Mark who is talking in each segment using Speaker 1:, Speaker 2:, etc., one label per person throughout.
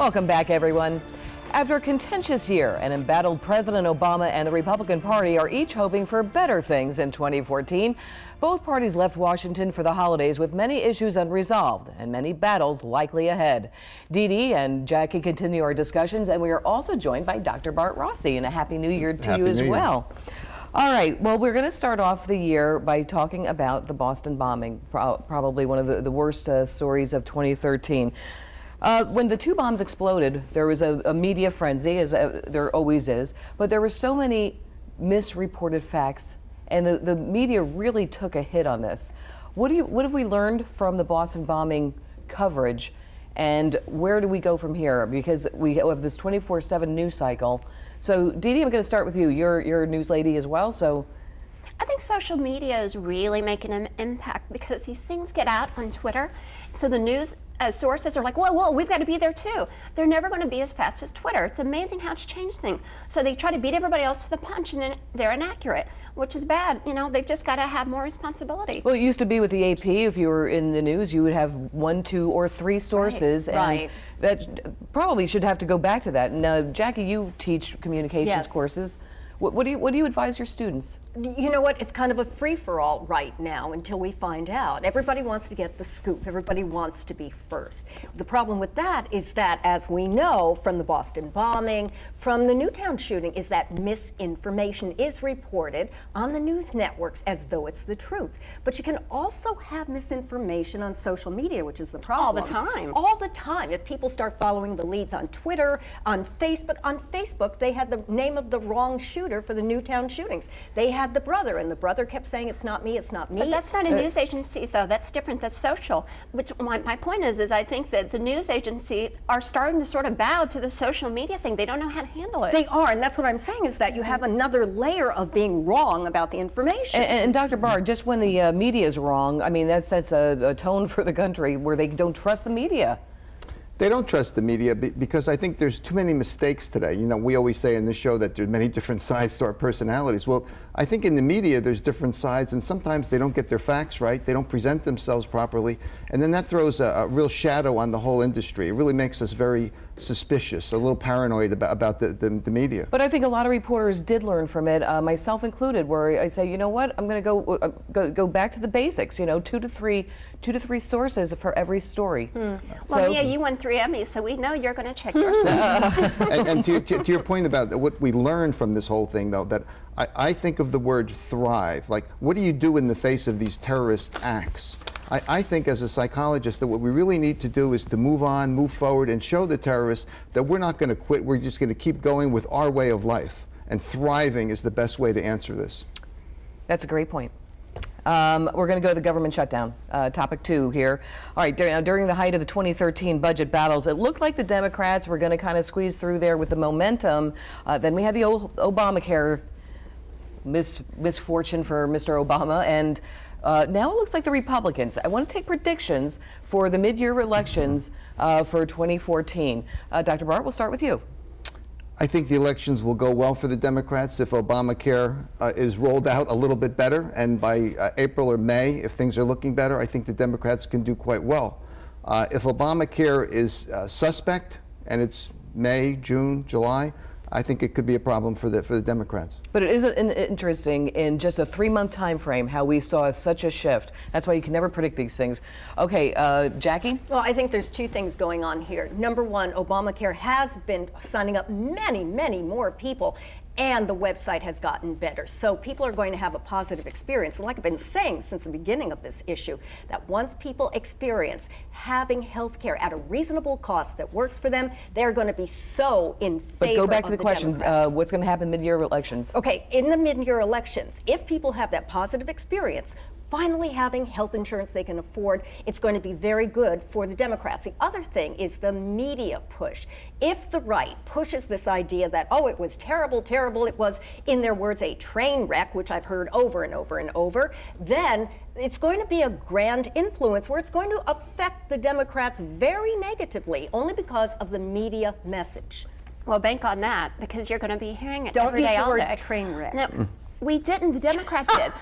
Speaker 1: Welcome back, everyone. After a contentious year, an embattled President Obama and the Republican Party are each hoping for better things in 2014. Both parties left Washington for the holidays with many issues unresolved and many battles likely ahead. Dee Dee and Jackie continue our discussions, and we are also joined by Dr. Bart Rossi, and a Happy New Year to you as well. All right, well, we're going to start off the year by talking about the Boston bombing, probably one of the worst stories of 2013. When the two bombs exploded, there was a media frenzy, as there always is, but there were so many misreported facts, and the media really took a hit on this. What have we learned from the Boston bombing coverage, and where do we go from here? Because we have this 24/7 news cycle. So, Dee Dee, I'm going to start with you. You're a news lady as well, so.
Speaker 2: I think social media is really making an impact because these things get out on Twitter. So the news sources are like, whoa, we've got to be there too. They're never going to be as fast as Twitter. It's amazing how it's changed things. So they try to beat everybody else to the punch, and then they're inaccurate, which is bad. You know, they've just got to have more responsibility.
Speaker 1: Well, it used to be with the AP, if you were in the news, you would have 1, 2, or 3 sources.
Speaker 2: Right.
Speaker 1: And that probably should have to go back to that. And Jackie, you teach communications courses. What do you advise your students?
Speaker 3: You know what? It's kind of a free-for-all right now until we find out. Everybody wants to get the scoop. Everybody wants to be first. The problem with that is that, as we know from the Boston bombing, from the Newtown shooting, is that misinformation is reported on the news networks as though it's the truth. But you can also have misinformation on social media, which is the problem.
Speaker 2: All the time.
Speaker 3: All the time. If people start following the leads on Twitter, on Facebook, they had the name of the wrong shooter for the Newtown shootings. They had the brother, and the brother kept saying, it's not me, it's not me.
Speaker 2: But that's not a news agency, though. That's different. That's social. Which my point is I think that the news agencies are starting to sort of bow to the social media thing. They don't know how to handle it.
Speaker 3: They are, and that's what I'm saying, is that you have another layer of being wrong about the information.
Speaker 1: And Dr. Bart, just when the media is wrong, I mean, that sets a tone for the country where they don't trust the media.
Speaker 4: They don't trust the media because I think there's too many mistakes today. You know, we always say in this show that there's many different sides to our personalities. Well, I think in the media there's different sides, and sometimes they don't get their facts right, they don't present themselves properly, and then that throws a real shadow on the whole industry. It really makes us very suspicious, a little paranoid about the media.
Speaker 1: But I think a lot of reporters did learn from it, myself included, where I say, you know what, I'm going to go back to the basics. You know, two to three sources for every story.
Speaker 2: Well, Mia, you won 3 Emmys, so we know you're going to check your sources.
Speaker 4: and to your point about what we learned from this whole thing, though, that I think of the word thrive. Like, what do you do in the face of these terrorist acts? I think as a psychologist that what we really need to do is to move on, move forward, and show the terrorists that we're not going to quit. We're just going to keep going with our way of life. And thriving is the best way to answer this.
Speaker 1: That's a great point. We're going to go to the government shutdown, topic 2 here. All right, during the height of the 2013 budget battles, it looked like the Democrats were going to kind of squeeze through there with the momentum. Then we had the Obamacare misfortune for Mr. Obama, and now it looks like the Republicans. I want to take predictions for the mid-year elections for 2014. Dr. Bart, we'll start with you.
Speaker 4: I think the elections will go well for the Democrats if Obamacare is rolled out a little bit better, and by April or May, if things are looking better, I think the Democrats can do quite well. If Obamacare is suspect, and it's May, June, July, I think it could be a problem for the Democrats.
Speaker 1: But it is interesting in just a 3-month time frame how we saw such a shift. That's why you can never predict these things. Okay, Jackie?
Speaker 3: Well, I think there's 2 things going on here. Number one, Obamacare has been signing up many, many more people, and the website has gotten better. So people are going to have a positive experience. And like I've been saying since the beginning of this issue, that once people experience having health care at a reasonable cost that works for them, they're going to be so in favor of the Democrats.
Speaker 1: But go back to the question, what's going to happen mid-year elections?
Speaker 3: Okay, in the mid-year elections, if people have that positive experience, finally having health insurance they can afford, it's going to be very good for the Democrats. The other thing is the media push. If the right pushes this idea that, oh, it was terrible, it was, in their words, a train wreck, which I've heard over and over and over, then it's going to be a grand influence where it's going to affect the Democrats very negatively, only because of the media message.
Speaker 2: Well, bank on that, because you're going to be hearing it every day all day.
Speaker 3: Don't use the word train wreck.
Speaker 2: No. We didn't. The Democrat did.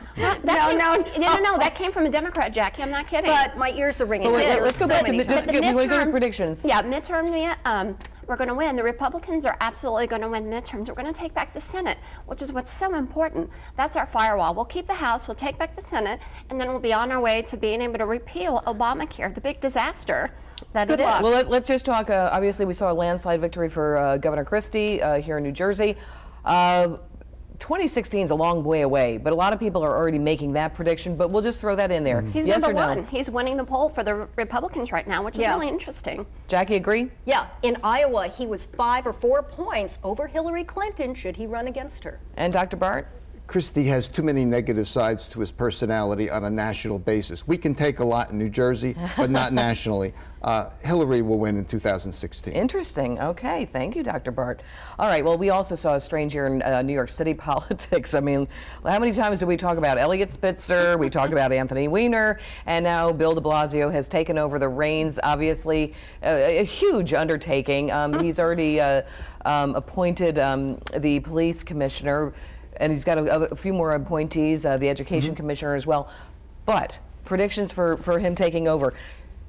Speaker 2: No, that came from a Democrat, Jackie. I'm not kidding.
Speaker 3: But my ears are ringing.
Speaker 1: Let's go back to the predictions.
Speaker 2: Yeah, midterm. We're going to win. The Republicans are absolutely going to win midterms. We're going to take back the Senate, which is what's so important. That's our firewall. We'll keep the House, we'll take back the Senate, and then we'll be on our way to being able to repeal Obamacare, the big disaster that it is.
Speaker 1: Well, let's just talk. Obviously, we saw a landslide victory for Governor Christie here in New Jersey. 2016 is a long way away, but a lot of people are already making that prediction, but we'll just throw that in there.
Speaker 2: He's
Speaker 1: yes
Speaker 2: number
Speaker 1: or no?
Speaker 2: one. He's winning the poll for the Republicans right now, which is really interesting.
Speaker 1: Jackie, agree?
Speaker 3: Yeah, in Iowa, he was 5 or 4 points over Hillary Clinton should he run against her.
Speaker 1: And Dr. Bart?
Speaker 4: Christie has too many negative sides to his personality on a national basis. We can take a lot in New Jersey, but not nationally. Hillary will win in 2016.
Speaker 1: Interesting. Okay. Thank you, Dr. Bart. All right. Well, we also saw a strange year in New York City politics. I mean, how many times did we talk about Elliot Spitzer? We talked about Anthony Weiner, and now Bill de Blasio has taken over the reins. Obviously, a huge undertaking. He's already appointed the police commissioner, and he's got a few more appointees, the education commissioner as well. But predictions for him taking over.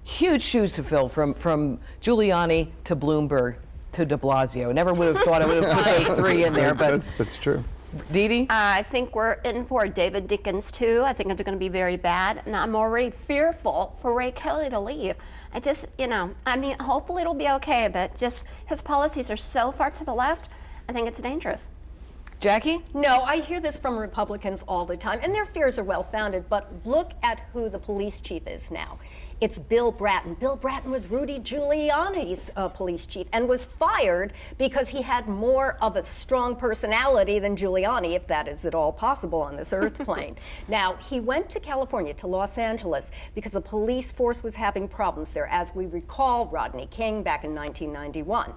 Speaker 1: Huge shoes to fill from Giuliani to Bloomberg to de Blasio. Never would have thought I would have put those three in there, but
Speaker 4: that's true.
Speaker 1: Dee Dee?
Speaker 2: I think we're in for David Dickens too. I think it's going to be very bad, and I'm already fearful for Ray Kelly to leave. I just, I mean, hopefully it'll be okay, but just his policies are so far to the left, I think it's dangerous.
Speaker 1: Jackie?
Speaker 3: No, I hear this from Republicans all the time, and their fears are well-founded, but look at who the police chief is now. It's Bill Bratton. Bill Bratton was Rudy Giuliani's police chief and was fired because he had more of a strong personality than Giuliani, if that is at all possible on this earth plane. Now, he went to California, to Los Angeles, because the police force was having problems there, as we recall Rodney King back in 1991.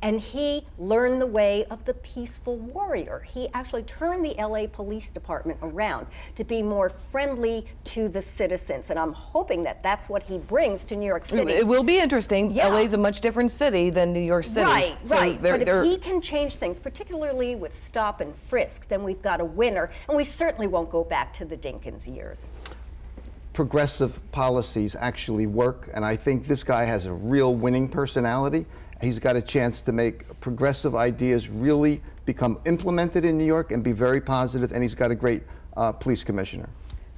Speaker 3: And he learned the way of the peaceful warrior. He actually turned the LA Police Department around to be more friendly to the citizens. And I'm hoping that that's what he brings to New York City.
Speaker 1: It will be interesting.
Speaker 3: Yeah.
Speaker 1: LA is a much different city than New York City.
Speaker 3: Right,
Speaker 1: so
Speaker 3: right. But if he can change things, particularly with stop and frisk, then we've got a winner. And we certainly won't go back to the Dinkins years.
Speaker 4: Progressive policies actually work, and I think this guy has a real winning personality. He's got a chance to make progressive ideas really become implemented in New York and be very positive, and he's got a great police commissioner.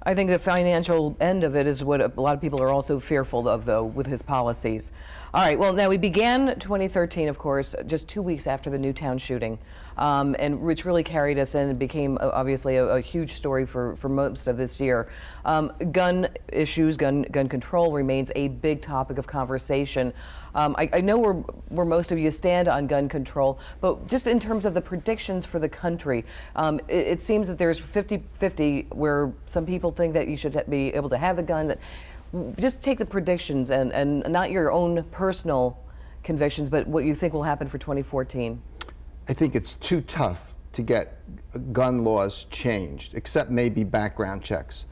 Speaker 1: I think the financial end of it is what a lot of people are also fearful of, though, with his policies. All right, well, now we began 2013, of course, just 2 weeks after the Newtown shooting, and which really carried us in and became obviously a huge story for most of this year. Gun issues, gun control remains a big topic of conversation. I know where most of you stand on gun control, but just in terms of the predictions for the country, it seems that there's 50-50 where some people think that you should be able to have the gun. That just take the predictions and not your own personal convictions, but what you think will happen for 2014.
Speaker 4: I think it's too tough to get gun laws changed, except maybe background checks.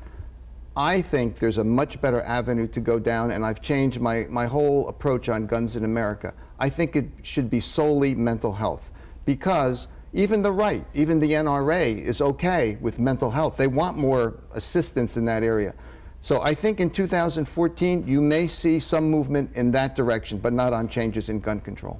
Speaker 4: I think there's a much better avenue to go down, and I've changed my whole approach on guns in America. I think it should be solely mental health, because even the right, even the NRA is okay with mental health. They want more assistance in that area. So I think in 2014, you may see some movement in that direction, but not on changes in gun control.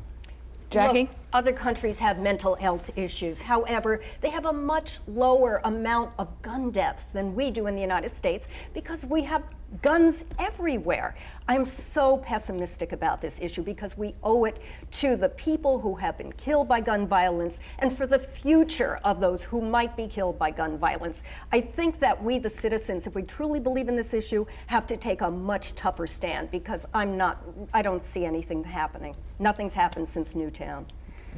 Speaker 1: Jackie?
Speaker 3: Look, other countries have mental health issues. However, they have a much lower amount of gun deaths than we do in the United States because we have guns everywhere. I'm so pessimistic about this issue because we owe it to the people who have been killed by gun violence and for the future of those who might be killed by gun violence. I think that we, the citizens, if we truly believe in this issue, have to take a much tougher stand because I don't see anything happening. Nothing's happened since Newtown.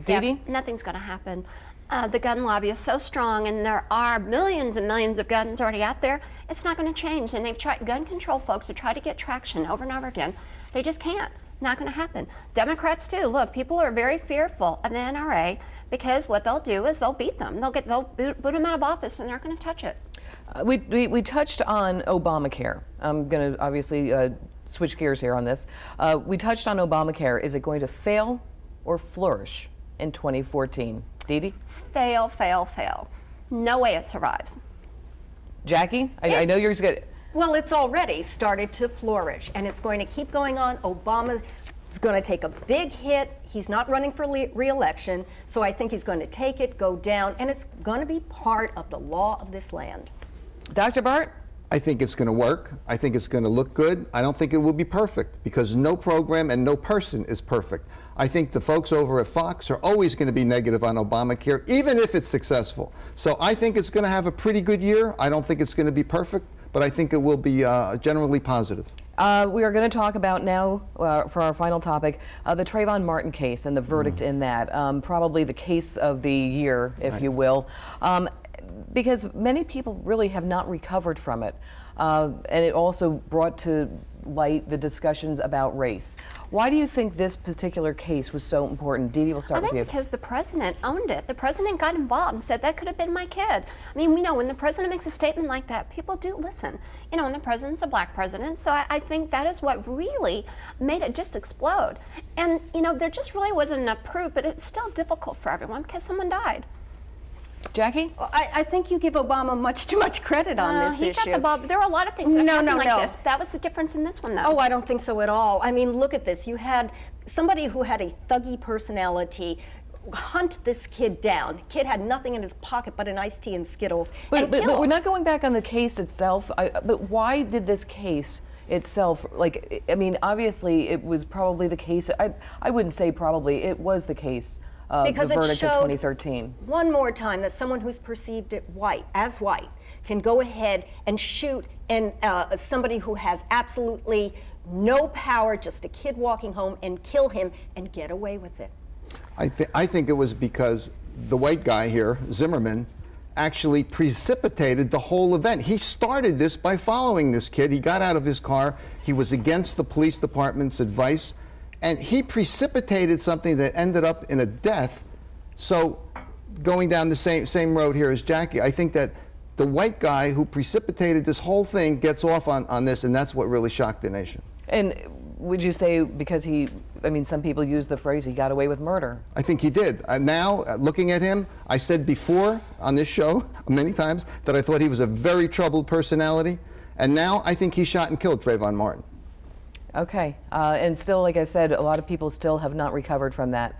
Speaker 1: Dee Dee?
Speaker 2: Nothing's going to happen. The gun lobby is so strong, and there are millions and millions of guns already out there. It's not going to change, and they've tried, gun control folks have tried to get traction over and over again. They just can't. Not going to happen. Democrats too. Look, people are very fearful of the NRA because what they'll do is they'll beat them. They'll boot them out of office, and they're not going to touch it.
Speaker 1: We touched on Obamacare. I'm going to obviously switch gears here on this. We touched on Obamacare. Is it going to fail or flourish in 2014? Dee Dee?
Speaker 2: Fail, fail, fail. No way it survives.
Speaker 1: Jackie, I know you're good.
Speaker 3: Well, it's already started to flourish, and it's going to keep going on. Obama is going to take a big hit. He's not running for re-election, so I think he's going to take it, go down, and it's going to be part of the law of this land.
Speaker 1: Dr. Bart?
Speaker 4: I think it's going to work. I think it's going to look good. I don't think it will be perfect, because no program and no person is perfect. I think the folks over at Fox are always going to be negative on Obamacare, even if it's successful. So I think it's going to have a pretty good year. I don't think it's going to be perfect, but I think it will be generally positive.
Speaker 1: We are going to talk about now, for our final topic, the Trayvon Martin case and the verdict in that. Probably the case of the year, if you will. Because many people really have not recovered from it. And it also brought to light the discussions about race. Why do you think this particular case was so important? Dee Dee, we'll start with you.
Speaker 2: I think because the president owned it. The president got involved and said that could have been my kid. I mean, we know when the president makes a statement like that, people do listen. You know, and the president's a black president, so I think that is what really made it just explode. And, you know, there just really wasn't enough proof, but it's still difficult for everyone because someone died.
Speaker 1: Jackie?
Speaker 3: I think you give Obama much too much credit on this issue.
Speaker 2: He got the ball, but there were a lot of things that happened like this. That was the difference in this one, though.
Speaker 3: Oh, I don't think so at all. I mean, look at this. You had somebody who had a thuggy personality hunt this kid down. The kid had nothing in his pocket but an iced tea and Skittles.
Speaker 1: But we're not going back on the case itself. But why did this case itself, like, I mean, obviously it was probably the case. I wouldn't say probably, it was the case.
Speaker 3: Because
Speaker 1: the verdict
Speaker 3: it showed
Speaker 1: of 2013.
Speaker 3: One more time that someone who's perceived as white can go ahead and shoot and somebody who has absolutely no power, just a kid walking home, and kill him and get away with it.
Speaker 4: I think it was because the white guy here, Zimmerman, actually precipitated the whole event. He started this by following this kid. He got out of his car. He was against the police department's advice. And he precipitated something that ended up in a death. So going down the same road here as Jackie, I think that the white guy who precipitated this whole thing gets off on this, and that's what really shocked the nation.
Speaker 1: And would you say because I mean, some people use the phrase, he got away with murder?
Speaker 4: I think he did. Now, looking at him, I said before on this show many times that I thought he was a very troubled personality. And now I think he shot and killed Trayvon Martin.
Speaker 1: Okay, and still, like I said, a lot of people still have not recovered from that.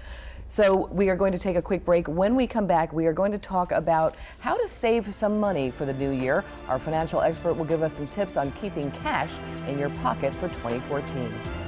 Speaker 1: So we are going to take a quick break. When we come back, we are going to talk about how to save some money for the new year. Our financial expert will give us some tips on keeping cash in your pocket for 2014.